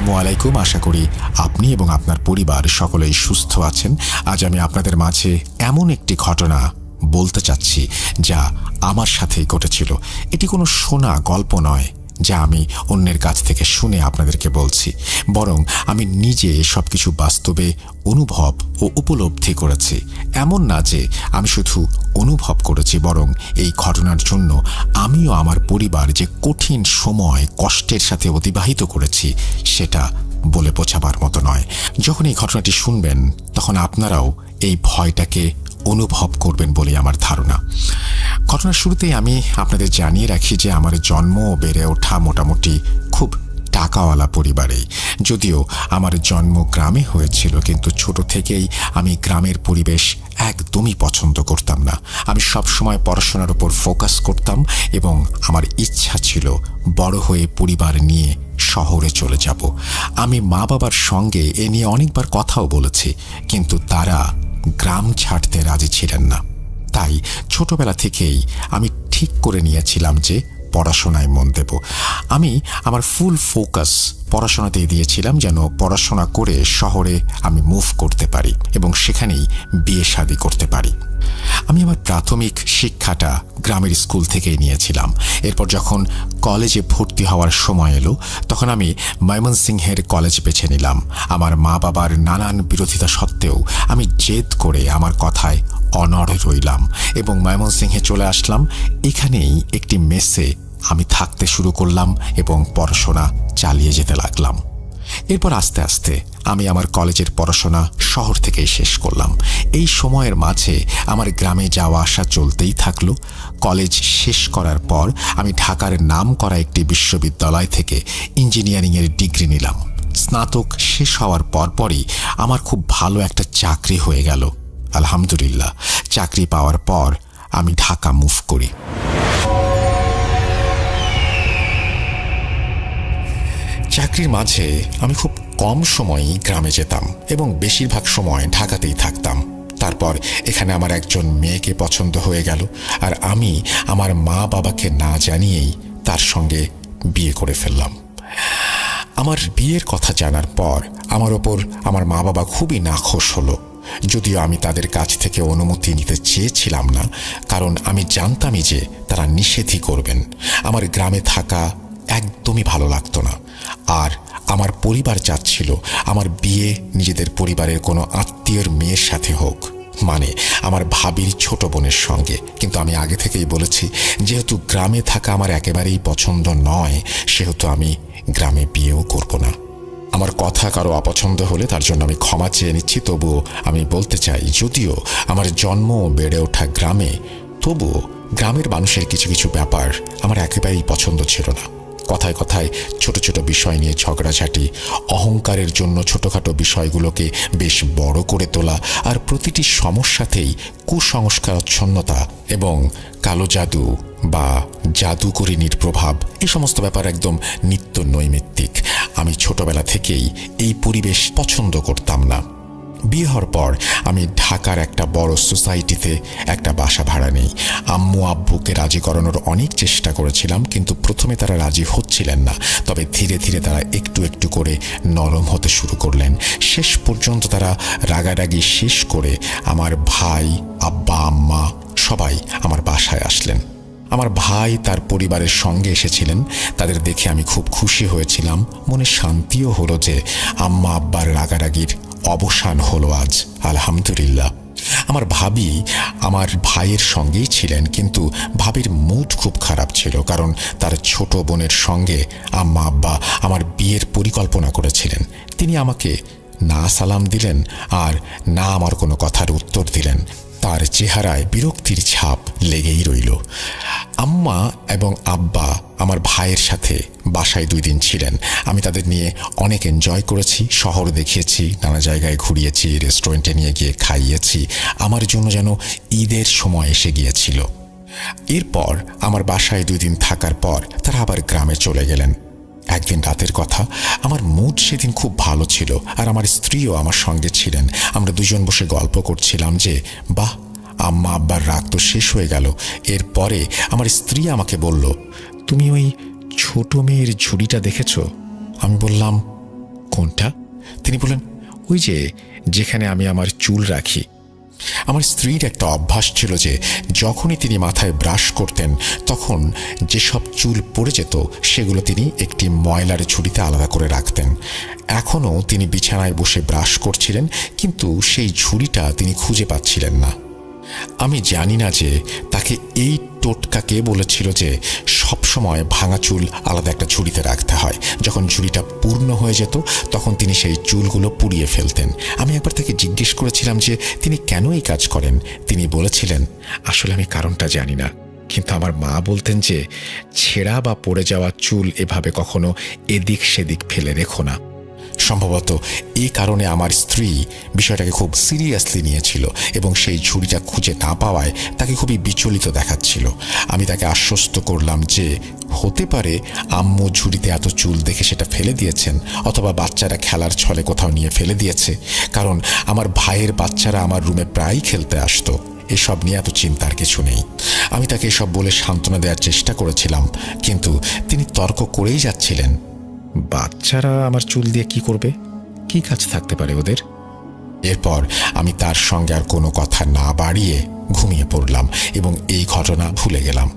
আসসালামু আলাইকুম। আশা করি আপনি এবং আপনার পরিবার সকলেই সুস্থ আছেন। আজ আমি আপনাদের মাঝে এমন একটি ঘটনা বলতে চাচ্ছি যা আমার সাথেই ঘটেছিল। এটি কোনো শোনা গল্প নয় যা আমি অন্যের কাছ থেকে শুনে আপনাদেরকে বলছি, বরং আমি নিজে সবকিছু বাস্তবে অনুভব ও উপলব্ধি করেছি। এমন না যে আমি শুধু অনুভব করেছি, বরং এই ঘটনার জন্য আমিও আমার পরিবার যে কঠিন সময় কষ্টের সাথে অতিবাহিত করেছি সেটা বলে বোঝাবার মতো নয়। যখন এই ঘটনাটি শুনবেন তখন আপনারাও এই ভয়টাকে অনুভব করবেন বলে আমার ধারণা। ঘটনার শুরুতেই আমি আপনাদের জানিয়ে রাখি যে আমার জন্ম ও বেড়ে ওঠা মোটামুটি খুব টাকাওয়ালা পরিবারেই। যদিও আমার জন্ম গ্রামে হয়েছিল, কিন্তু ছোট থেকেই আমি গ্রামের পরিবেশ একদমই পছন্দ করতাম না। আমি সবসময় পড়াশোনার উপর ফোকাস করতাম এবং আমার ইচ্ছা ছিল বড় হয়ে পরিবার নিয়ে শহরে চলে যাব। আমি মা বাবার সঙ্গে এ নিয়ে অনেকবার কথাও বলেছি, কিন্তু তারা গ্রাম ছাড়তে রাজি ছিলেন না। তাই ছোটবেলা থেকেই আমি ঠিক করে নিয়েছিলাম যে পড়াশোনায় মন দেব। আমি আমার ফুল ফোকাস পড়াশোনাতেই দিয়েছিলাম, যেন পড়াশোনা করে শহরে আমি মুভ করতে পারি এবং সেখানেই বিয়ে শাদী করতে পারি। আমি আমার প্রাথমিক শিক্ষাটা গ্রামের স্কুল থেকেই নিয়েছিলাম। এরপর যখন কলেজে ভর্তি হওয়ার সময় এলো তখন আমি ময়মনসিংহের কলেজ বেছে নিলাম। আমার মা বাবার নানান বিরোধিতা সত্ত্বেও আমি জেদ করে আমার কথায় অনড় রইলাম এবং ময়মনসিংহে চলে আসলাম। এখানেই একটি মেসে আমি থাকতে শুরু করলাম এবং পড়াশোনা চালিয়ে যেতে লাগলাম। এরপর আস্তে আস্তে আমি আমার কলেজের পড়াশোনা শহর থেকেই শেষ করলাম। এই সময়ের মাঝে আমার গ্রামে যাওয়া আসা চলতেই থাকলো। কলেজ শেষ করার পর আমি ঢাকার নামকরা একটি বিশ্ববিদ্যালয় থেকে ইঞ্জিনিয়ারিংয়ের ডিগ্রি নিলাম। স্নাতক শেষ হওয়ার পরপরই আমার খুব ভালো একটা চাকরি হয়ে গেল। আলহামদুলিল্লাহ, চাকরি পাওয়ার পর আমি ঢাকা মুভ করি। চাকরির মাঝে আমি খুব কম সময়ই গ্রামে যেতাম এবং বেশিরভাগ সময় ঢাকাতেই থাকতাম। তারপর এখানে আমার একজন মেয়েকে পছন্দ হয়ে গেল, আর আমি আমার মা বাবাকে না জানিয়েই তার সঙ্গে বিয়ে করে ফেললাম। আমার বিয়ের কথা জানার পর আমার ওপর আমার মা বাবা খুবই নাখোশ হলো। যদিও আমি তাদের কাছ থেকে অনুমতি নিতে চেয়েছিলাম না, কারণ আমি জানতামই যে তারা নিষেধই করবেন। আমার গ্রামে থাকা একদমই ভালো লাগতো না, আর আমার পরিবার চাচ্ছিল আমার বিয়ে নিজেদের পরিবারের কোনো আত্মীয়র মেয়ের সাথে হোক, মানে আমার ভাবির ছোট বোনের সঙ্গে। কিন্তু আমি আগে থেকেই বলেছি, যেহেতু গ্রামে থাকা আমার একেবারেই পছন্দ নয়, সেহেতু আমি গ্রামে বিয়েও করব না। আমার কথা কারো অপছন্দ হলে তার জন্য আমি ক্ষমা চেয়ে নিচ্ছি। তবুও আমি বলতে চাই, যদিও আমার জন্ম বেড়ে ওঠা গ্রামে, তবুও গ্রামের মানুষের কিছু কিছু ব্যাপার আমার একেবারেই পছন্দ ছিল না। কথায় কথায় ছোট ছোট বিষয় নিয়ে ঝগড়াঝাটি, অহংকারের জন্য ছোটখাটো বিষয়গুলোকে বেশ বড় করে তোলা, আর প্রতিটি সমস্যাতেই কুসংস্কারাচ্ছন্নতা এবং কালো জাদু বা জাদুকরিনীর প্রভাব, এই সমস্ত ব্যাপার একদম নিত্য নৈমিত্তিক। আমি ছোটবেলা থেকেই এই পরিবেশ পছন্দ করতাম না। বিয়ে হওয়ার পর আমি ঢাকার একটা বড় সোসাইটিতে একটা বাসা ভাড়া নেই। আম্মু আব্বুকে রাজি করানোর অনেক চেষ্টা করেছিলাম, কিন্তু প্রথমে তারা রাজি হচ্ছিলেন না। তবে ধীরে ধীরে তারা একটু একটু করে নরম হতে শুরু করলেন। শেষ পর্যন্ত তারা রাগারাগি শেষ করে আমার ভাই, আব্বা, আম্মা সবাই আমার বাসায় আসলেন। আমার ভাই তার পরিবারের সঙ্গে এসেছিলেন। তাদের দেখে আমি খুব খুশি হয়েছিলাম। মনে শান্তিও হলো যে আম্মা আব্বার রাগারাগির অবসান হলো আজ, আলহামদুলিল্লাহ। আমার ভাবি আমার ভাইয়ের সঙ্গেই ছিলেন, কিন্তু ভাবির মুড খুব খারাপ ছিল, কারণ তার ছোট বোনের সঙ্গে আম্মা আব্বা আমার বিয়ের পরিকল্পনা করেছিলেন। তিনি আমাকে না সালাম দিলেন আর না আমার কোনো কথার উত্তর দিলেন। তার চেহারায় বিরক্তির ছাপ লেগেই রইল। আম্মা এবং আব্বা আমার ভাইয়ের সাথে বাসায় 2 দিন ছিলেন। আমি তাদের নিয়ে অনেক এনজয় করেছি, শহর দেখিয়েছি, নানা জায়গায় ঘুরিয়েছি, রেস্টুরেন্টে নিয়ে গিয়ে খাইয়েছি। আমার জন্য যেন ঈদের সময় এসে গিয়েছিল। এরপর আমার বাসায় 2 দিন থাকার পর তারা আবার গ্রামে চলে গেলেন। একদিন রাতের কথা, আমার মুড সেদিন খুব ভালো ছিল, আর আমার স্ত্রীও আমার সঙ্গে ছিলেন। আমরা দুজন বসে গল্প করছিলাম যে বাহ, আম্মা আব্বার রাগ তো শেষ হয়ে গেল। এরপরে আমার স্ত্রী আমাকে বলল, তুমি ওই ছোট মেয়ের ঝুড়িটা দেখেছ? আমি বললাম, কোনটা? তিনি বললেন, ওই যে যেখানে আমি আমার চুল রাখি। আমার স্ত্রীর একটা অভ্যাস ছিল যে যখনই তিনি মাথায় ব্রাশ করতেন তখন যেসব চুল পড়ে যেত সেগুলো তিনি একটি ময়লার ঝুড়িতে আলাদা করে রাখতেন। এখনও তিনি বিছানায় বসে ব্রাশ করছিলেন, কিন্তু সেই ঝুড়িটা তিনি খুঁজে পাচ্ছিলেন না। আমি জানি না যে তাকে এই টোটকা কে বলেছিল যে সবসময় ভাঙা চুল আলাদা একটা ঝুড়িতে রাখতে হয়। যখন ঝুড়িটা পূর্ণ হয়ে যেত তখন তিনি সেই চুলগুলো পুড়িয়ে ফেলতেন। আমি একবার তাকে জিজ্ঞেস করেছিলাম যে তিনি কেন এই কাজ করেন। তিনি বলেছিলেন, আসলে আমি কারণটা জানি না, কিন্তু আমার মা বলতেন যে ছেঁড়া বা পড়ে যাওয়া চুল এভাবে কখনো এদিক সেদিক ফেলে রেখো না। সম্ভবত এই কারণে আমার স্ত্রী বিষয়টাকে খুব সিরিয়াসলি নিয়েছিল এবং সেই ঝুড়িটা খুঁজে না পাওয়ায় তাকে খুবই বিচলিত দেখাচ্ছিল। আমি তাকে আশ্বস্ত করলাম যে হতে পারে আম্মু ঝুড়িতে এত চুল দেখে সেটা ফেলে দিয়েছেন, অথবা বাচ্চারা খেলার ছলে কোথাও নিয়ে ফেলে দিয়েছে, কারণ আমার ভাইয়ের বাচ্চারা আমার রুমে প্রায়ই খেলতে আসতো। এসব নিয়ে এত চিন্তার কিছু নেই। আমি তাকে এসব বলে সান্ত্বনা দেওয়ার চেষ্টা করেছিলাম, কিন্তু তিনি তর্ক করেই যাচ্ছিলেন। বাচ্চারা আমার চুল দিয়ে কি করবে? কি কাজ থাকতে পারে ওদের? এরপর আমি তার সঙ্গে আর কোনো কথা না বাড়িয়ে ঘুমিয়ে পড়লাম এবং এই ঘটনা ভুলে গেলাম।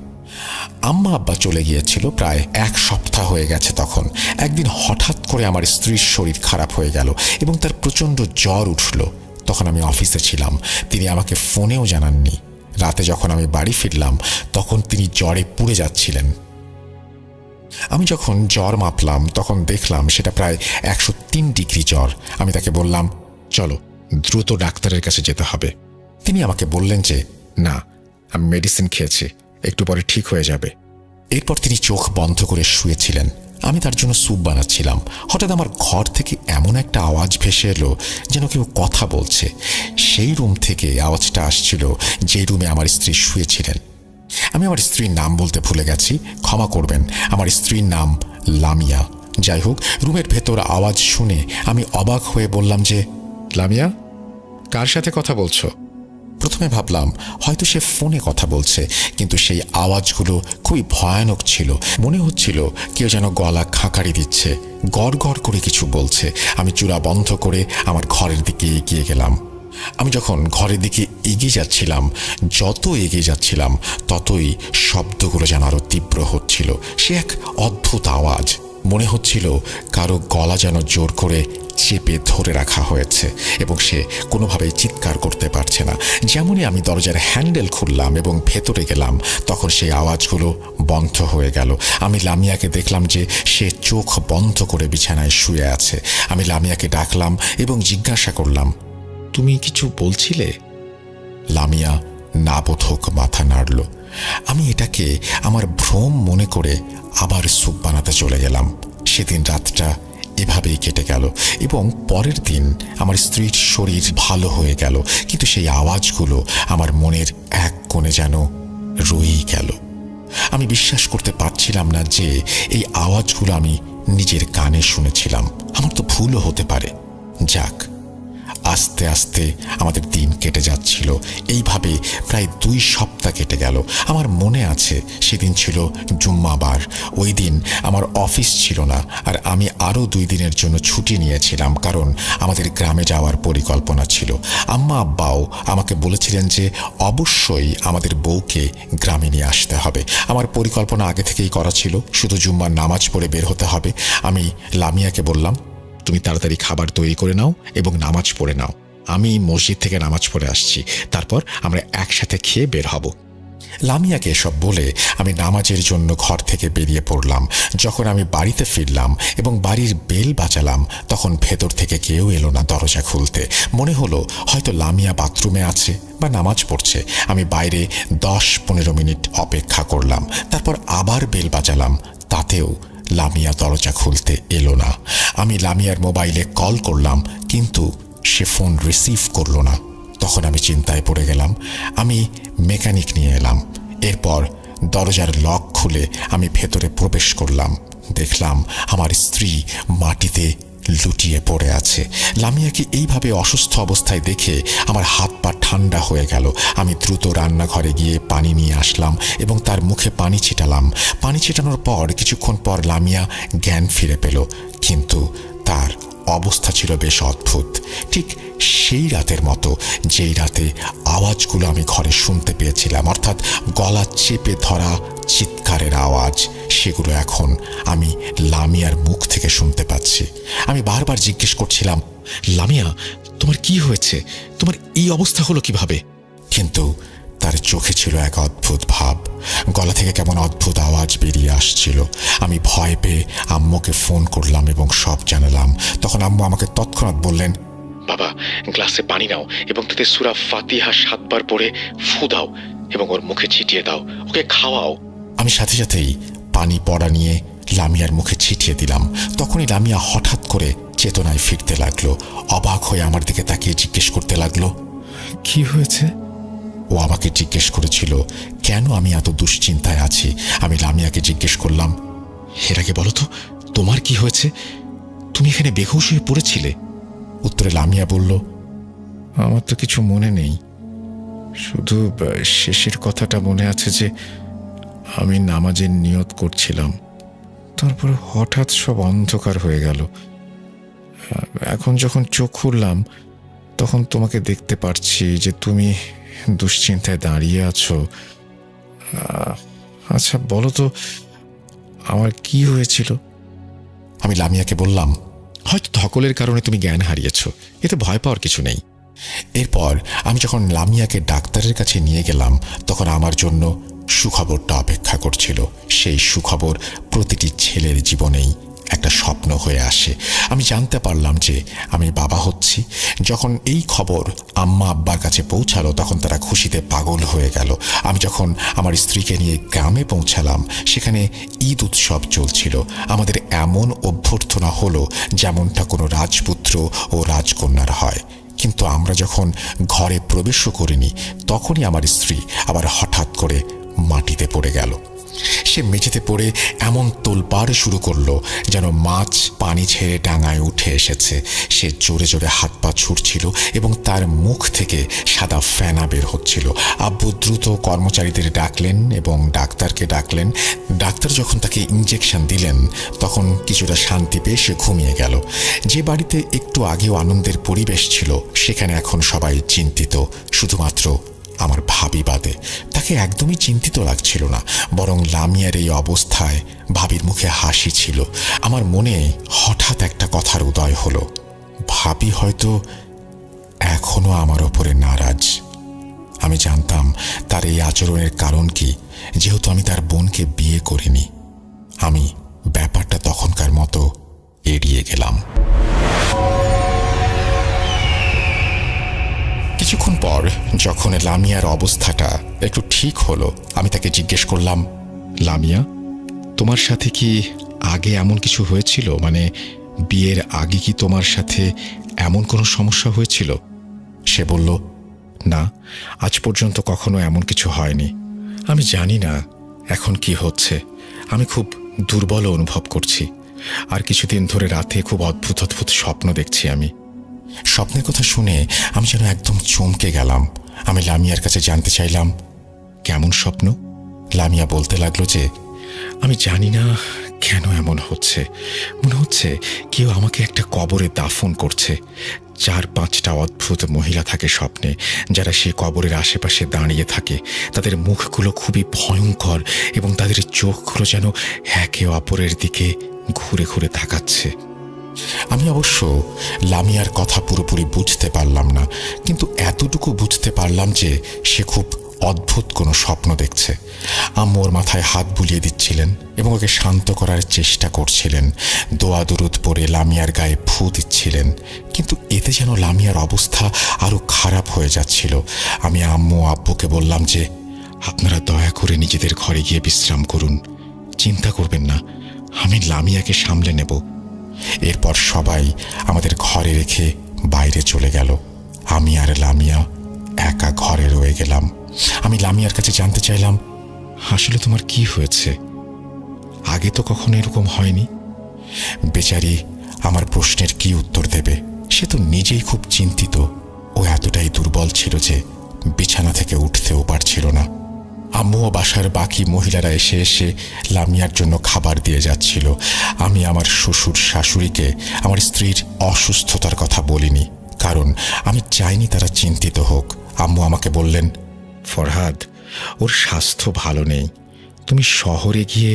আম্মা আব্বা চলে গিয়েছিল প্রায় 1 সপ্তাহ হয়ে গেছে। তখন একদিন হঠাৎ করে আমার স্ত্রীর শরীর খারাপ হয়ে গেল এবং তার প্রচণ্ড জ্বর উঠল। তখন আমি অফিসে ছিলাম, তিনি আমাকে ফোনেও জানাননি। রাতে যখন আমি বাড়ি ফিরলাম তখন তিনি জ্বরে পুড়ে যাচ্ছিলেন। আমি যখন জ্বর মাপলাম তখন দেখলাম সেটা প্রায় 103 ডিগ্রি জ্বর। আমি তাকে বললাম, চলো দ্রুত ডাক্তারের কাছে যেতে হবে। তিনি আমাকে বললেন যে না, আমি মেডিসিন খেয়েছি, একটু পরে ঠিক হয়ে যাবে। এরপর তিনি চোখ বন্ধ করে শুয়েছিলেন। আমি তার জন্য স্যুপ বানাচ্ছিলাম। হঠাৎ আমার ঘর থেকে এমন একটা আওয়াজ ভেসে এলো যেন কেউ কথা বলছে। সেই রুম থেকে আওয়াজটা আসছিল যে রুমে আমার স্ত্রী শুয়েছিলেন। আমি আমার স্ত্রীর নাম বলতে ভুলে গেছি, ক্ষমা করবেন। আমার স্ত্রীর নাম লামিয়া। যাই হোক, রুমের ভেতর আওয়াজ শুনে আমি অবাক হয়ে বললাম যে, লামিয়া, কার সাথে কথা বলছো? প্রথমে ভাবলাম হয়তো সে ফোনে কথা বলছে, কিন্তু সেই আওয়াজগুলো খুবই ভয়ানক ছিল। মনে হচ্ছিল কেউ যেন গলা খাঁকারি দিচ্ছে, গড় গড় করে কিছু বলছে। আমি চূড়া বন্ধ করে আমার ঘরের দিকে এগিয়ে গেলাম। আমি যখন ঘরের দিকে এগিয়ে যাচ্ছিলাম, যত এগিয়ে যাচ্ছিলাম ততই শব্দগুলো যেন আরো তীব্র হচ্ছিল। সে এক অদ্ভুত আওয়াজ। মনে হচ্ছিল কারো গলা যেন জোর করে চেপে ধরে রাখা হয়েছে এবং সে কোনোভাবেই চিৎকার করতে পারছে না। যেমনই আমি দরজার হ্যান্ডেল খুললাম এবং ভেতরে গেলাম তখন সেই আওয়াজগুলো বন্ধ হয়ে গেল। আমি লামিয়াকে দেখলাম যে সে চোখ বন্ধ করে বিছানায় শুয়ে আছে। আমি লামিয়াকে ডাকলাম এবং জিজ্ঞাসা করলাম, তুমি কিছু বলছিলে? লামিয়া নাবোধক মাথা নাড়ল। আমি এটাকে আমার ভ্রম মনে করে আবার স্যুপ বানাতে চলে গেলাম। সেদিন রাতটা এভাবেই কেটে গেল এবং পরের দিন আমার স্ত্রীর শরীর ভালো হয়ে গেল, কিন্তু সেই আওয়াজগুলো আমার মনের এক কোণে যেন রয়েই গেল। আমি বিশ্বাস করতে পারছিলাম না যে এই আওয়াজগুলো আমি নিজের কানে শুনেছিলাম। আমার তো ভুলও হতে পারে। যাক, আস্তে আস্তে আমাদের দিন কেটে যাচ্ছিল। এইভাবে প্রায় 2 সপ্তাহ কেটে গেল। আমার মনে আছে সেদিন ছিল জুম্মাবার। ওই দিন আমার অফিস ছিল না, আর আমি আরও 2 দিনের জন্য ছুটি নিয়েছিলাম, কারণ আমাদের গ্রামে যাওয়ার পরিকল্পনা ছিল। আম্মা আব্বাও আমাকে বলেছিলেন যে অবশ্যই আমাদের বউকে গ্রামে নিয়ে আসতে হবে। আমার পরিকল্পনা আগে থেকেই করা ছিল, শুধু জুম্মার নামাজ পড়ে বের হতে হবে। আমি লামিয়াকে বললাম, তুমি তাড়াতাড়ি খাবার তৈরি করে নাও এবং নামাজ পড়ে নাও। আমি মসজিদ থেকে নামাজ পড়ে আসছি, তারপর আমরা একসাথে খেয়ে বের হব। লামিয়াকে এসব বলে আমি নামাজের জন্য ঘর থেকে বেরিয়ে পড়লাম। যখন আমি বাড়িতে ফিরলাম এবং বাড়ির বেল বাজালাম তখন ভেতর থেকে কেউ এলো না দরজা খুলতে। মনে হলো হয়তো লামিয়া বাথরুমে আছে বা নামাজ পড়ছে। আমি বাইরে 10-15 মিনিট অপেক্ষা করলাম, তারপর আবার বেল বাজালাম, তাতেও লামিয়া দরজা খুলতে এলো না। আমি লামিয়ার মোবাইলে কল করলাম, কিন্তু সে ফোন রিসিভ করলো না। তখন আমি চিন্তায় পড়ে গেলাম। আমি মেকানিক নিয়ে এলাম। এরপর দরজার লক খুলে আমি ভেতরে প্রবেশ করলাম। দেখলাম আমার স্ত্রী মাটিতে লুটিয়ে পড়ে আছে। লামিয়াকে এইভাবে অসুস্থ অবস্থায় দেখে আমার হাত পা ঠান্ডা হয়ে গেল। আমি দ্রুত রান্নাঘরে গিয়ে পানি নিয়ে আসলাম এবং তার মুখে পানি ছিটালাম। পানি ছিটানোর পর কিছুক্ষণ পর লামিয়া জ্ঞান ফিরে পেল, কিন্তু তার অবস্থা ছিল বেশ অদ্ভুত, ঠিক সেই রাতের মতো যেই রাতে আওয়াজগুলো আমি ঘরে শুনতে পেয়েছিলাম, অর্থাৎ গলা চেপে ধরা চিৎকারের আওয়াজ, সেগুলো এখন আমি লামিয়ার মুখ থেকে শুনতে পাচ্ছি। আমি বারবার জিজ্ঞেস করছিলাম, লামিয়া, তোমার কি হয়েছে? তোমার এই অবস্থা হলো কিভাবে? কিন্তু তার চোখে ছিল এক অদ্ভুত ভাব, গলা থেকে কেমন অদ্ভুত আওয়াজ বেরিয়ে আসছিল। আমি ভয় পেয়ে আম্মুকে ফোন করলাম এবং সব জানালাম। তখন আম্মু আমাকে তৎক্ষণাৎ বললেন, বাবা, গ্লাসে পানি নাও এবং তাতে সূরা ফাতিহা 7 বার পড়ে ফু দাও এবং ওর মুখে ছিটিয়ে দাও, ওকে খাওয়াও। আমি সাথে সাথেই পানি পড়া নিয়ে লামিয়ার মুখে ছিটিয়ে দিলাম। তখনই লামিয়া হঠাৎ করে চেতনায় ফিরতে লাগলো। অবাক হয়ে আমার দিকে তাকিয়ে জিজ্ঞেস করতে লাগলো, কি হয়েছে? ও আমাকে জিজ্ঞেস করেছিল কেন আমি এত দুশ্চিন্তায় আছি। আমি লামিয়াকে জিজ্ঞেস করলাম, এর আগে বলো তো, তোমার কি হয়েছে? তুমি এখানে বেহুশ হয়ে পড়েছিলে। উত্তরে লামিয়া বলল, আমার তো কিছু মনে নেই, শুধু শেষের কথাটা মনে আছে যে আমি নামাজের নিয়ত করছিলাম, তারপরে হঠাৎ সব অন্ধকার হয়ে গেল। এখন যখন চোখ খুললাম তখন তোমাকে দেখতে পারছি যে তুমি দুশ্চিন্তায় দাঁড়িয়ে আছো। আচ্ছা বলো তো, আমার কি হয়েছিল? আমি লামিয়াকে বললাম, হয়তো ধকলের কারণে তুমি জ্ঞান হারিয়েছ, এতে ভয় পাওয়ার কিছু নেই। এরপর আমি যখন লামিয়াকে ডাক্তারের কাছে নিয়ে গেলাম তখন আমার জন্য সুখবরটা অপেক্ষা করছিল। সেই সুখবর প্রতিটি ছেলের জীবনেই একটা স্বপ্ন হয়ে আসে। আমি জানতে পারলাম যে আমি বাবা হচ্ছি। যখন এই খবর আম্মা আব্বার কাছে পৌঁছালো তখন তারা খুশিতে পাগল হয়ে গেল। আমি যখন আমার স্ত্রীকে নিয়ে গ্রামে পৌঁছালাম সেখানে ঈদ উৎসব চলছিল। আমাদের এমন অভ্যর্থনা হলো যেমনটা কোনো রাজপুত্র ও রাজকন্যার হয়। কিন্তু আমরা যখন ঘরে প্রবেশও করিনি তখনই আমার স্ত্রী আবার হঠাৎ করে মাটিতে পড়ে গেল। সে মেঝেতে পড়ে এমন তোলপাড় শুরু করলো যেন মাছ পানি ছেড়ে ডাঙায় উঠে এসেছে। সে জোরে জোরে হাত পা ছুটছিল এবং তার মুখ থেকে সাদা ফেনা বের হচ্ছিল। আব্বু দ্রুত কর্মচারীদের ডাকলেন এবং ডাক্তারকে ডাকলেন। ডাক্তার যখন তাকে ইঞ্জেকশন দিলেন তখন কিছুটা শান্তি পেয়ে সে ঘুমিয়ে গেল। যে বাড়িতে একটু আগেও আনন্দের পরিবেশ ছিল সেখানে এখন সবাই চিন্তিত, শুধুমাত্র আমার ভাবি বাদে। তাকে একদমই চিন্তিত লাগছিল না, বরং লামিয়ার এই অবস্থায় ভাবির মুখে হাসি ছিল। আমার মনে হঠাৎ একটা কথার উদয় হলো, ভাবি হয়তো এখনো আমার ওপরে নারাজ। আমি জানতাম তার এই আচরণের কারণ কি, যেহেতু আমি তার বোনকে বিয়ে করিনি। আমি ব্যাপারটা তখনকার মতো এড়িয়ে গেলাম। কিছুক্ষণ পর যখন লামিয়ার অবস্থাটা একটু ঠিক হলো আমি তাকে জিজ্ঞেস করলাম, লামিয়া, তোমার সাথে কি আগে এমন কিছু হয়েছিল? মানে বিয়ের আগে কি তোমার সাথে এমন কোনো সমস্যা হয়েছিল? সে বলল, না, আজ পর্যন্ত কখনো এমন কিছু হয়নি। আমি জানি না এখন কি হচ্ছে। আমি খুব দুর্বল অনুভব করছি, আর কিছুদিন ধরে রাতে খুব অদ্ভুত অদ্ভুত স্বপ্ন দেখছি। আমি স্বপ্নের কথা শুনে আমি যেন একদম চমকে গেলাম। আমি লামিয়ার কাছে জানতে চাইলাম, কেমন স্বপ্ন? লামিয়া বলতে লাগলো যে, আমি জানি না কেন এমন হচ্ছে। মনে হচ্ছে কেউ আমাকে একটা কবরে দাফন করছে। 4-5টা অদ্ভুত মহিলা থাকে স্বপ্নে, যারা সেই কবরের আশেপাশে দাঁড়িয়ে থাকে। তাদের মুখগুলো খুবই ভয়ঙ্কর এবং তাদের চোখগুলো যেন একে অপরের দিকে ঘুরে ঘুরে তাকাচ্ছে। আমি অবশ্য লামিয়ার কথা পুরোপুরি বুঝতে পারলাম না, কিন্তু এতটুকু বুঝতে পারলাম যে সে খুব অদ্ভুত কোনো স্বপ্ন দেখছে। আম্মু ওর মাথায় হাত বুলিয়ে দিচ্ছিলেন এবং ওকে শান্ত করার চেষ্টা করছিলেন। দোয়া দুরুদ পড়ে লামিয়ার গায়ে ফু দিচ্ছিলেন, কিন্তু এতে যেন লামিয়ার অবস্থা আরো খারাপ হয়ে যাচ্ছিল। আমি আম্মু আব্বুকে বললাম যে, আপনারা দয়া করে নিজেদের ঘরে গিয়ে বিশ্রাম করুন, চিন্তা করবেন না, আমি লামিয়াকে সামলে নেব। এরপর সবাই আমাদের ঘরে রেখে বাইরে চলে গেল। আমি আর লামিয়া একা ঘরে রয়ে গেলাম। আমি লামিয়ার কাছে জানতে চাইলাম, আসলে তোমার কি হয়েছে? আগে তো কখনো এরকম হয়নি। বেচারি আমার প্রশ্নের কি উত্তর দেবে? সে তো নিজেই খুব চিন্তিত। ও এতটাই দুর্বল ছিল যে বিছানা থেকে উঠতেও পারছিল না। আম্মু ও বাসার বাকি মহিলারা এসে এসে লামিয়ার জন্য খাবার দিয়ে যাচ্ছিল। আমি আমার শ্বশুর শাশুড়িকে আমার স্ত্রীর অসুস্থতার কথা বলিনি, কারণ আমি চাইনি তারা চিন্তিত হোক। আম্মু আমাকে বললেন, ফরহাদ, ওর স্বাস্থ্য ভালো নেই। তুমি শহরে গিয়ে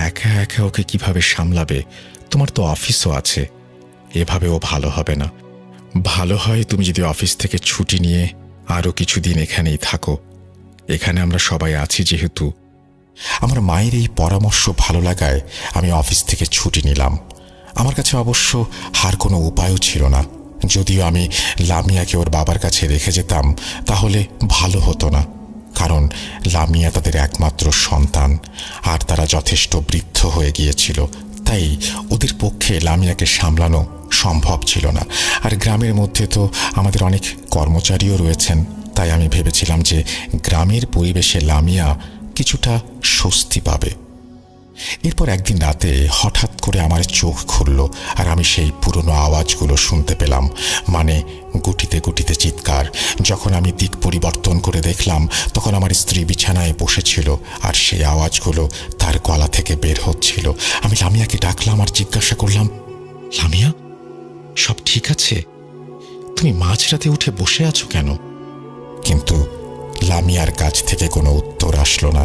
একা একা ওকে কিভাবে সামলাবে? তোমার তো অফিসও আছে। এভাবে ও ভালো হবে না। ভালো হয় তুমি যদি অফিস থেকে ছুটি নিয়ে আরও কিছুদিন এখানেই থাকো। এখানে আমরা সবাই আছি যেহেতু। আমার মায়ের এই পরামর্শ ভালো লাগায় আমি অফিস থেকে ছুটি নিলাম। আমার কাছে অবশ্য আর কোনো উপায়ও ছিল না। যদিও আমি লামিয়াকে ওর বাবার কাছে রেখে যেতাম তাহলে ভালো হতো না, কারণ লামিয়া তাদের একমাত্র সন্তান আর তারা যথেষ্ট বৃদ্ধ হয়ে গিয়েছিল। তাই ওদের পক্ষে লামিয়াকে সামলানো সম্ভব ছিল না। আর গ্রামের মধ্যে তো আমাদের অনেক কর্মচারীও রয়েছেন। তাই আমি ভেবেছিলাম যে গ্রামের পরিবেশে লামিয়া কিছুটা স্বস্তি পাবে। এরপর একদিন রাতে হঠাৎ করে আমার চোখ খুলল আর আমি সেই পুরনো আওয়াজগুলো শুনতে পেলাম, মানে গুটিতে গুটিতে চিৎকার। যখন আমি দিক পরিবর্তন করে দেখলাম তখন আমার স্ত্রী বিছানায় বসেছিল আর সেই আওয়াজগুলো তার গলা থেকে বের হচ্ছিল। আমি লামিয়াকে ডাকলাম আর জিজ্ঞাসা করলাম, লামিয়া, সব ঠিক আছে? তুমি মাঝরাতে উঠে বসে আছো কেন? কিন্তু লামিয়ার কাছ থেকে কোনো উত্তর আসলো না।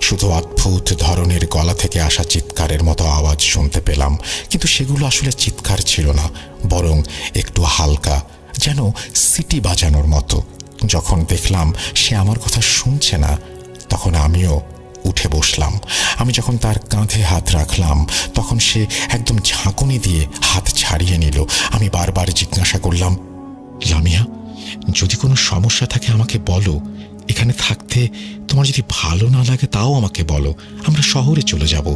শুধু অদ্ভুত ধরনের গলা থেকে আসা চিৎকারের মতো আওয়াজ শুনতে পেলাম, কিন্তু সেগুলো আসলে চিৎকার ছিল না, বরং একটু হালকা, যেন সিটি বাজানোর মতো। যখন দেখলাম সে আমার কথা শুনছে না তখন আমিও উঠে বসলাম। আমি যখন তার কাঁধে হাত রাখলাম তখন সে একদম ঝাঁকুনি দিয়ে হাত ছাড়িয়ে নিল। আমি বারবার জিজ্ঞাসা করলাম, লামিয়া, যদি কোনো সমস্যা থাকে আমাকে বলো। এখানে থাকতে তোমার যদি ভালো না লাগে তাও আমাকে বলো, আমরা শহরে চলে যাব।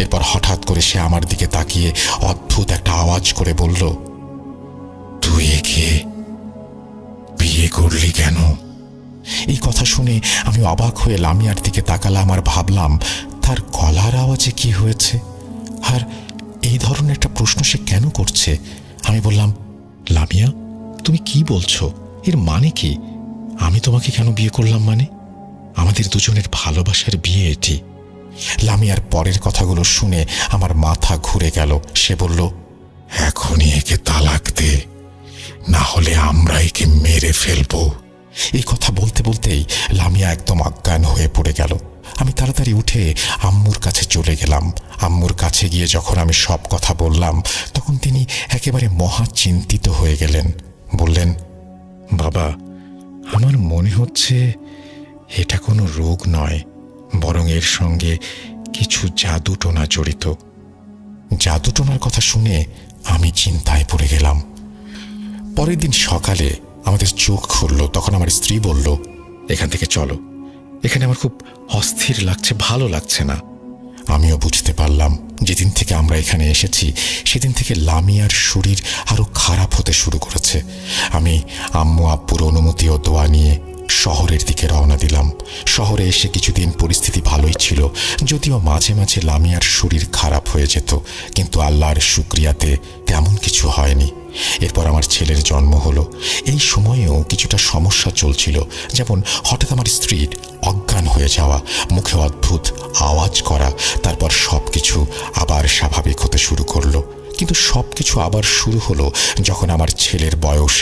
এরপর হঠাৎ করে সে আমার দিকে তাকিয়ে অদ্ভুত একটা আওয়াজ করে বলল, তুই একে বিয়ে করলি কেন? এই কথা শুনে আমি অবাক হয়ে লামিয়ার দিকে তাকালাম আর ভাবলাম তার গলার আওয়াজে কি হয়েছে, আর এই ধরনের একটা প্রশ্ন সে কেন করছে। আমি বললাম, লামিয়া, তুমি কি বলছো? এর মানে কি? আমি তোমাকে কেন বিয়ে করলাম মানে? আমাদের দুজনের ভালোবাসার বিয়ে এটি। লামিয়ার পরের কথাগুলো শুনে আমার মাথা ঘুরে গেল। সে বলল, এখনই একে তালাক দে, না হলে আমরা একে মেরে ফেলবো। এই কথা বলতে বলতেই লামিয়া একদম অজ্ঞান হয়ে পড়ে গেল। আমি তাড়াতাড়ি উঠে আম্মুর কাছে চলে গেলাম। আম্মুর কাছে গিয়ে যখন আমি সব কথা বললাম তখন তিনি একেবারে মহা চিন্তিত হয়ে গেলেন। বললেন, বাবা, আমার মনে হচ্ছে এটা কোনো রোগ নয়, বরং এর সঙ্গে কিছু জাদুটোনা জড়িত। জাদুটোনার কথা শুনে আমি চিন্তায় পড়ে গেলাম। পরের দিন সকালে আমাদের চোখ খুলল। তখন আমার স্ত্রী বলল, এখান থেকে চলো, এখানে আমার খুব অস্থির লাগছে, ভালো লাগছে না। আমিও বুঝতে পারলাম যেদিন থেকে আমরা এখানে এসেছি সেদিন থেকে লামিয়ার শরীর আরো খারাপ হতে শুরু করেছে। আমি আম্মু আব্বুর অনুমতি ও দোয়া নিয়ে শহরের দিকে রওনা দিলাম। শহরে এসে কিছুদিন পরিস্থিতি ভালোই ছিল, যদিও মাঝে মাঝে লামিয়ার শরীর খারাপ হয়ে যেত, কিন্তু আল্লাহর শুকরিয়াতে তেমন কিছু হয়নি। এরপর আমার ছেলের জন্ম হলো। এই সময়েও কিছুটা সমস্যা চলছিল, যেমন হঠাৎ আমার স্ত্রীর অজ্ঞান হয়ে যাওয়া, মুখে অদ্ভুত আওয়াজ করা, তারপর সবকিছু আবার স্বাভাবিক হতে শুরু করলো। কিন্তু সবকিছু আবার শুরু হলো যখন আমার ছেলের বয়স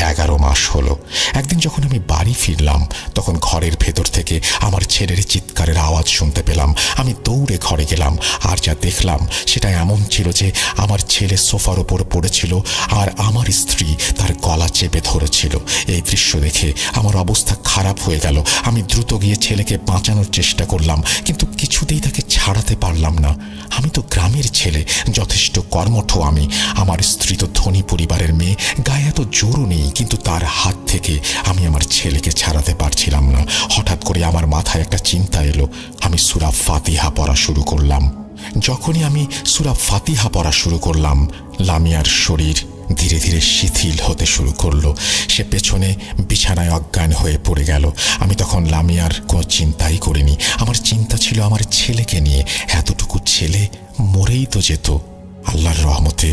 11 মাস হলো। একদিন যখন আমি বাড়ি ফিরলাম তখন ঘরের ভেতর থেকে আমার ছেলের চিৎকারের আওয়াজ শুনতে পেলাম। আমি দৌড়ে ঘরে গেলাম আর যা দেখলাম সেটা এমন ছিল যে আমার ছেলে সোফার ওপর পড়েছিল আর আমার স্ত্রী তার গলা চেপে ধরেছিল। এই দৃশ্য দেখে আমার অবস্থা খারাপ হয়ে গেল। আমি দ্রুত গিয়ে ছেলেকে বাঁচানোর চেষ্টা করলাম, কিন্তু কিছুতেই তাকে ছাড়াতে পারলাম না। আমি তো গ্রামের ছেলে, যথেষ্ট কর্মঠ আমি। আমার স্ত্রী তো ধনী পরিবারের মেয়ে, গায়ে এত জোরও নেই, কিন্তু তার হাত থেকে আমি আমার ছেলেকে ছাড়াতে পারছিলাম না। হঠাৎ করে আমার মাথায় একটা চিন্তা এলো। আমি সূরা ফাতিহা পড়া শুরু করলাম। যখনই আমি সূরা ফাতিহা পড়া শুরু করলাম লামিয়ার শরীর ধীরে ধীরে শিথিল হতে শুরু করলো। সে পেছনে বিছানায় অজ্ঞান হয়ে পড়ে গেল। আমি তখন লামিয়ার কোনো চিন্তাই করিনি। আমার চিন্তা ছিল আমার ছেলেকে নিয়ে। এতটুকু ছেলে মরেই তো যেত। আল্লাহর রহমতে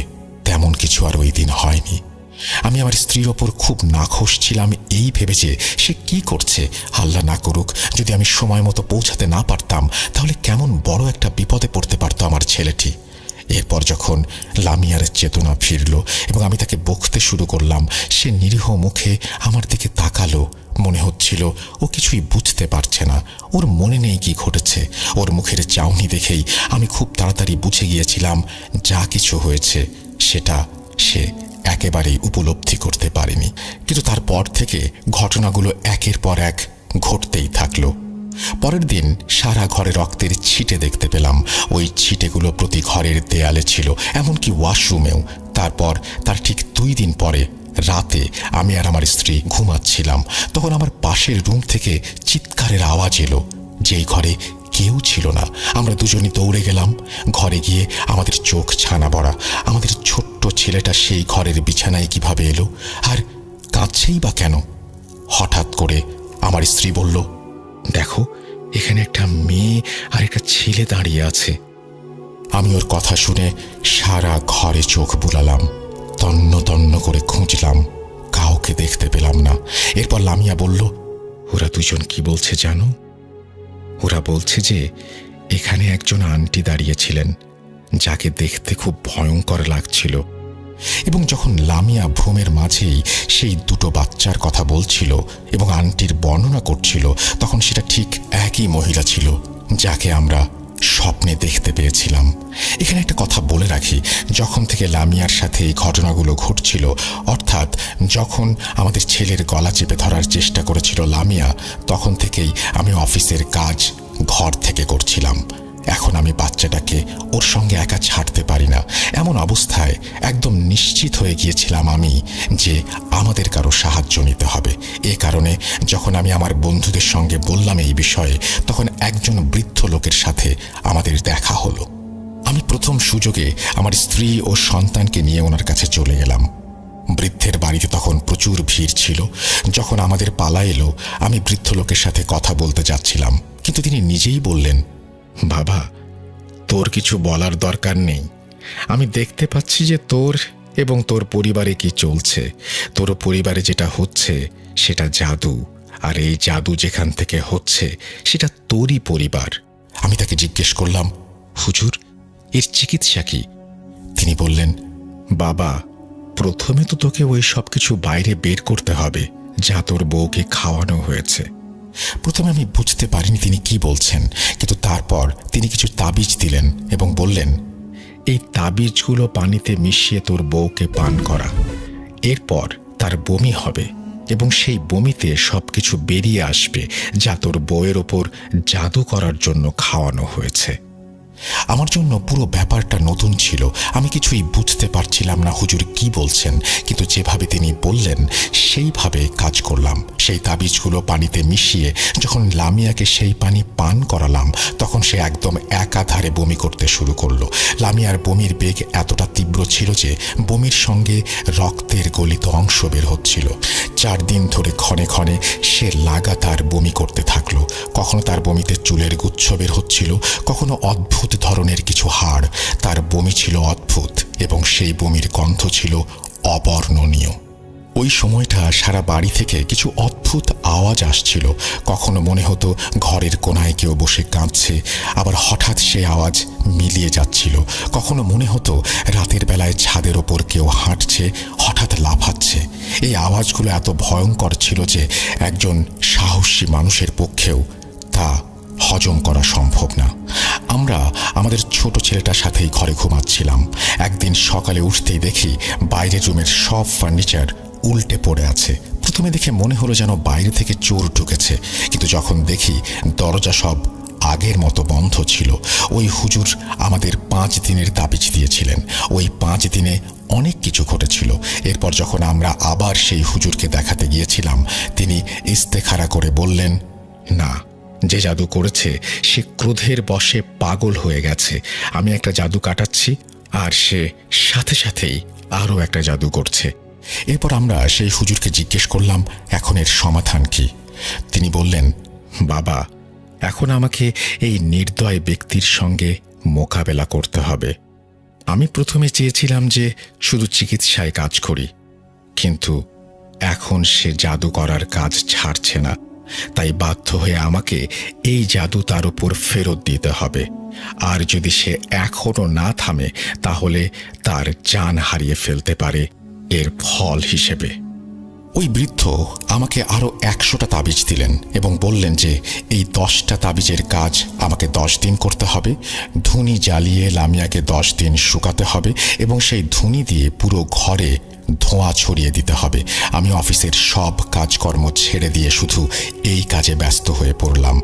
তেমন কিছু আর ওই দিন হয়নি। আমি আমার স্ত্রীর ওপর খুব নাখোশ ছিলাম এই ভেবে যে সে কি করছে। আল্লাহ না করুক যদি আমি সময় মতো পৌঁছাতে না পারতাম, তাহলে কেমন বড় একটা বিপদে পড়তে পারত আমার ছেলেটি। এরপর যখন লামিয়ার চেতনা ফিরল এবং আমি তাকে বকতে শুরু করলাম, সে নিরীহ মুখে আমার দিকে তাকালো। মনে হচ্ছিল ও কিছুই বুঝতে পারছে না, ওর মনে নেই কি ঘটেছে। ওর মুখের চাউনি দেখেই আমি খুব তাড়াতাড়ি বুঝে গিয়েছিলাম যা কিছু হয়েছে সেটা সে একেবারেই উপলব্ধি করতে পারেনি। কিন্তু তারপর থেকে ঘটনাগুলো একের পর এক ঘটতেই থাকলো। পরের দিন সারা ঘরে রক্তের ছিটে দেখতে পেলাম। ওই ছিটেগুলো প্রতি ঘরের দেয়ালে ছিল, এমনকি ওয়াশরুমেও। তারপর তার ঠিক 2 দিন পরে রাতে আমি আর আমার স্ত্রী ঘুমাচ্ছিলাম। তখন আমার পাশের রুম থেকে চিৎকারের আওয়াজ এলো, যেই ঘরে কেউ ছিল না। আমরা দুজনই দৌড়ে গেলাম। ঘরে গিয়ে আমাদের চোখ ছানা বড়া। আমাদের ছোট্ট ছেলেটা সেই ঘরের বিছানায় কিভাবে এলো, আর কাঁদছেই বা কেন? হঠাৎ করে আমার স্ত্রী বলল, দেখো, এখানে একটা মেয়ে আর একটা ছেলে দাঁড়িয়ে আছে। আমি ওর কথা শুনে সারা ঘরে চোখ বুলালাম, তন্ন তন্ন করে খুঁজলাম, কাউকে দেখতে পেলাম না। এরপর লামিয়া বলল, ওরা দুজন কি বলছে জানো? ওরা বলছে যে এখানে একজন আন্টি দাঁড়িয়েছিলেন, যাকে দেখতে খুব ভয়ঙ্কর লাগছিল। এবং যখন লামিয়া ভ্রমের মাঝেই সেই 2 বাচ্চার কথা বলছিল এবং আন্টির বর্ণনা করছিল, তখন সেটা ঠিক একই মহিলা ছিল যাকে আমরা স্বপ্নে দেখতে পেয়েছিলাম। এখানে একটা কথা বলে রাখি, যখন থেকে লামিয়ার সাথে এই ঘটনাগুলো ঘটছিল, অর্থাৎ যখন আমাদের ছেলের গলা চেপে ধরার চেষ্টা করেছিল লামিয়া, তখন থেকেই আমি অফিসের কাজ ঘর থেকে করছিলাম। এখন আমি বাচ্চাটাকে ওর সঙ্গে একা ছাড়তে পারি না। এমন অবস্থায় একদম নিশ্চিত হয়ে গিয়েছিলাম আমি যে আমাদের কারো সাহায্য নিতে হবে। এ কারণে যখন আমি আমার বন্ধুদের সঙ্গে বললাম এই বিষয়ে, তখন একজন বৃদ্ধ লোকের সাথে আমাদের দেখা হলো। আমি প্রথম সুযোগে আমার স্ত্রী ও সন্তানকে নিয়ে ওনার কাছে চলে গেলাম। বৃদ্ধের বাড়িতে তখন প্রচুর ভিড় ছিল। যখন আমাদের পালা এলো, আমি বৃদ্ধ লোকের সাথে কথা বলতে যাচ্ছিলাম, কিন্তু তিনি নিজেই বললেন, বাবা, তোর কিছু বলার দরকার নেই। আমি দেখতে পাচ্ছি যে তোর এবং তোর পরিবারে কি চলছে। তোর পরিবারে যেটা হচ্ছে সেটা জাদু, আর এই জাদু যেখান থেকে হচ্ছে সেটা তোরই পরিবার। আমি তাকে জিজ্ঞেস করলাম, হুজুর, এর চিকিৎসা কি? তিনি বললেন, বাবা, প্রথমে তো তোকে ওই সব কিছু বাইরে বের করতে হবে যা তোর বউকে খাওয়ানো হয়েছে। প্রথমে আমি বুঝতে পারিনি তিনি কি বলছেন, কিন্তু তারপর তিনি কিছু তাবিজ দিলেন এবং বললেন, এই তাবিজগুলো পানিতে মিশিয়ে তোর বউকে পান করা। এরপর তার বমি হবে এবং সেই বমিতে সবকিছু বেরিয়ে আসবে যা তোর বউয়ের ওপর জাদু করার জন্য খাওয়ানো হয়েছে। আমার জন্য পুরো ব্যাপারটা নতুন ছিল। আমি কিছুই বুঝতে পারছিলাম না হুজুর কি বলছেন, কিন্তু যেভাবে তিনি বললেন সেইভাবে কাজ করলাম। সেই তাবিজগুলো পানিতে মিশিয়ে যখন লামিয়াকে সেই পানি পান করালাম, তখন সে একদম একাধারে বমি করতে শুরু করলো। লামিয়ার বমির বেগ এতটা তীব্র ছিল যে বমির সঙ্গে রক্তের গলিত অংশ বের হচ্ছিল। 4 দিন ধরে ক্ষণে ক্ষণে সে লাগাতার বমি করতে থাকলো। কখনো তার বমিতে চুলের গুচ্ছ বের হচ্ছিল, কখনো অদ্ভুত ধরনের কিছু হাড়। তার বমি ছিল অদ্ভুত এবং সেই বমির গন্ধ ছিল অবর্ণনীয়। ওই সময়টা সারা বাড়ি থেকে কিছু অদ্ভুত আওয়াজ আসছিল। কখনো মনে হতো ঘরের কোনায় কেউ বসে কাঁদছে, আবার হঠাৎ সে আওয়াজ মিলিয়ে যাচ্ছিল। কখনো মনে হতো রাতের বেলায় ছাদের ওপর কেউ হাঁটছে, হঠাৎ লাফাচ্ছে। এই আওয়াজগুলো এত ভয়ঙ্কর ছিল যে একজন সাহসী মানুষের পক্ষেও তা হজম করা সম্ভব না। আমরা আমাদের ছোট ছেলেটার সাথেই ঘরে ঘুমাচ্ছিলাম। একদিন সকালে উঠতেই দেখি বাইরের রুমের সব ফার্নিচার উল্টে পড়ে আছে। প্রথমে দেখে মনে হলো যেন বাইরে থেকে চোর ঢুকেছে, কিন্তু যখন দেখি দরজা সব আগের মতো বন্ধ ছিল। ওই হুজুর আমাদের 5 দিনের তাবিজ দিয়েছিলেন। ওই 5 দিনে অনেক কিছু ঘটেছিল। এরপর যখন আমরা আবার সেই হুজুরকে দেখাতে গিয়েছিলাম, তিনি ইস্তেখারা করে বললেন, না, যে জাদু করেছে সে ক্রোধের বশে পাগল হয়ে গেছে। আমি একটা জাদু কাটাচ্ছি আর সে সাথে সাথেই আরও একটা জাদু করছে। এরপর আমরা সেই হুজুরকে জিজ্ঞেস করলাম, এখন এর সমাধান কি? তিনি বললেন, বাবা, এখন আমাকে এই নির্দয় ব্যক্তির সঙ্গে মোকাবেলা করতে হবে। আমি প্রথমে চেয়েছিলাম যে শুধু চিকিৎসায় কাজ করি, কিন্তু এখন সে জাদু করার কাজ ছাড়ছে না, তাই বাধ্য হয়ে আমাকে এই জাদু তার উপর ফেরত দিতে হবে। আর যদি সে এখনো না থামে তাহলে তার জান হারিয়ে ফেলতে পারে এর ফল হিসেবে। ওই বৃদ্ধ আমাকে আরও 100টা তাবিজ দিলেন এবং বললেন যে এই 10টা তাবিজের কাজ আমাকে 10 দিন করতে হবে। ধুনি জ্বালিয়ে লামিয়াকে 10 দিন শুকাতে হবে এবং সেই ধুনি দিয়ে পুরো ঘরে ধোঁয়া ছড়িয়ে দিতে হবে। আমি অফিসের সব কাজকর্ম ছেড়ে দিয়ে শুধু এই কাজে ব্যস্ত হয়ে পড়লাম।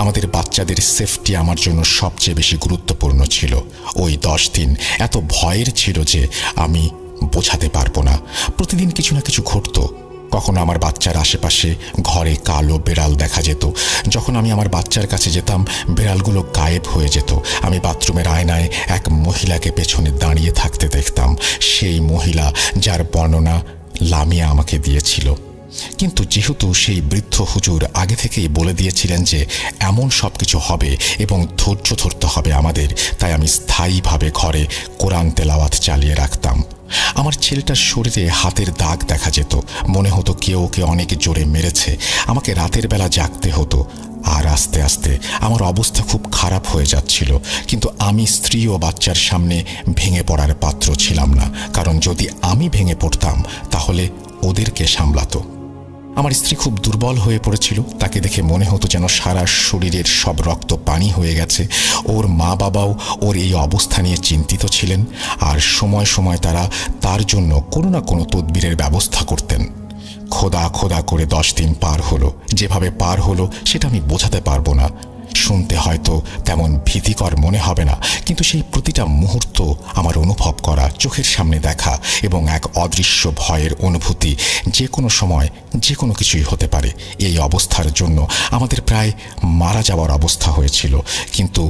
আমাদের বাচ্চাদের সেফটি আমার জন্য সবচেয়ে বেশি গুরুত্বপূর্ণ ছিল। ওই 10 দিন এত ভয়ের ছিল যে আমি বোঝাতে পারবো না। প্রতিদিন কিছু না কিছু ঘটতো। কখনো আমার বাচ্চার আশেপাশে ঘরে কালো বেড়াল দেখা যেত। যখন আমি আমার বাচ্চার কাছে যেতাম বেড়ালগুলো গায়েব হয়ে যেত। আমি বাথরুমের আয়নায় এক মহিলাকে পেছনে দাঁড়িয়ে থাকতে দেখতাম, সেই মহিলা যার বর্ণনা লামিয়া আমাকে দিয়েছিল। কিন্তু যেহেতু সেই বৃদ্ধ হুজুর আগে থেকেই বলে দিয়েছিলেন যে এমন সব কিছু হবে এবং ধৈর্য ধরতে হবে আমাদের, তাই আমি স্থায়ীভাবে ঘরে কোরআন তেলাওয়াত চালিয়ে রাখতাম। আমার ছেলেটার শরীরে হাতের দাগ দেখা যেত। মনে হতো কেউ ওকে অনেক জোরে মেরেছে। আমাকে রাতের বেলা জাগতে হতো। আর আস্তে আস্তে আমার অবস্থা খুব খারাপ হয়ে যাচ্ছিল। কিন্তু আমি স্ত্রী ও বাচ্চার সামনে ভেঙে পড়ার পাত্র ছিলাম না, কারণ যদি আমি ভেঙে পড়তাম তাহলে ওদেরকে সামলাতো। আমার স্ত্রী খুব দুর্বল হয়ে পড়েছিল। তাকে দেখে মনে হতো যেন সারা শরীরের সব রক্ত পানি হয়ে গেছে। ওর মা বাবাও ওর এই অবস্থা নিয়ে চিন্তিত ছিলেন, আর সময় সময় তারা তার জন্য কোনো না কোনো তদবিরের ব্যবস্থা করতেন। খোদা খোদা করে 10 দিন পার হলো। যেভাবে পার হলো সেটা আমি বোঝাতে পারবো না। শুনতে হয়তো তেমন ভীতিকর মনে হবে না, কিন্তু সেই প্রতিটা মুহূর্ত আমার অনুভব করা, চোখের সামনে দেখা এবং এক অদৃশ্য ভয়ের অনুভূতি, যে কোনো সময় যে কোনো কিছুই হতে পারে। এই অবস্থার জন্য আমাদের প্রায় মারা যাওয়ার অবস্থা হয়েছিল। কিন্তু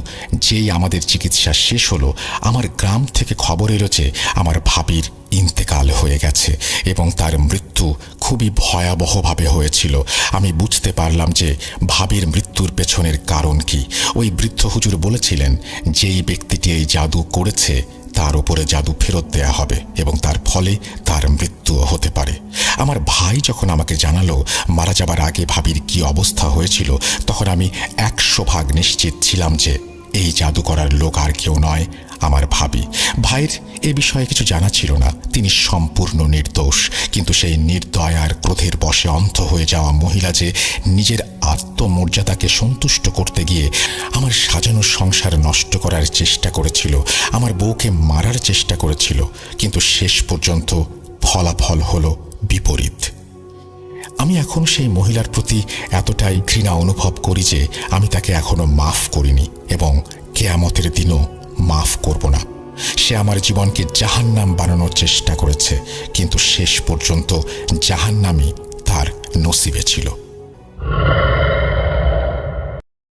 যেই আমাদের চিকিৎসা শেষ হলো, আমার গ্রাম থেকে খবর এলো যে আমার ভাবির ইন্তেকাল হয়ে গেছে এবং তার মৃত্যু খুবই ভয়াবহভাবে হয়েছিল। আমি বুঝতে পারলাম যে ভাবির মৃত্যুর পেছনের কারণ কি। ওই বৃদ্ধ হুজুর বলেছিলেন যেই ব্যক্তিটি এই জাদু করেছে তার উপরে জাদু ফেরত দেয়া হবে এবং তার ফলে তার মৃত্যুও হতে পারে। আমার ভাই যখন আমাকে জানালো মারা যাবার আগে ভাবির কি অবস্থা হয়েছিল, তখন আমি 100% নিশ্চিত ছিলাম যে এই জাদু করার লোক আর কেউ নয়, আমার ভাবি। ভাইয়ের এ বিষয়ে কিছু জানা ছিল না। তিনি সম্পূর্ণ নির্দোষ। কিন্তু সেই নির্দয় আর ক্রোধের বশে অন্ধ হয়ে যাওয়া মহিলা যে নিজের আত্মমর্যাদাকে সন্তুষ্ট করতে গিয়ে আমার সাজানো সংসার নষ্ট করার চেষ্টা করেছিল, আমার বউকে মারার চেষ্টা করেছিল, কিন্তু শেষ পর্যন্ত ফলাফল হলো বিপরীত। আমি এখন সেই মহিলার প্রতি এতটাই ঘৃণা অনুভব করি যে আমি তাকে এখনো মাফ করিনি এবং কিয়ামতের দিনও মাফ করব না। সে আমার জীবনকে জাহান্নাম বানানোর চেষ্টা করেছে, কিন্তু শেষ পর্যন্ত জাহান্নামই তার নসিবে ছিল।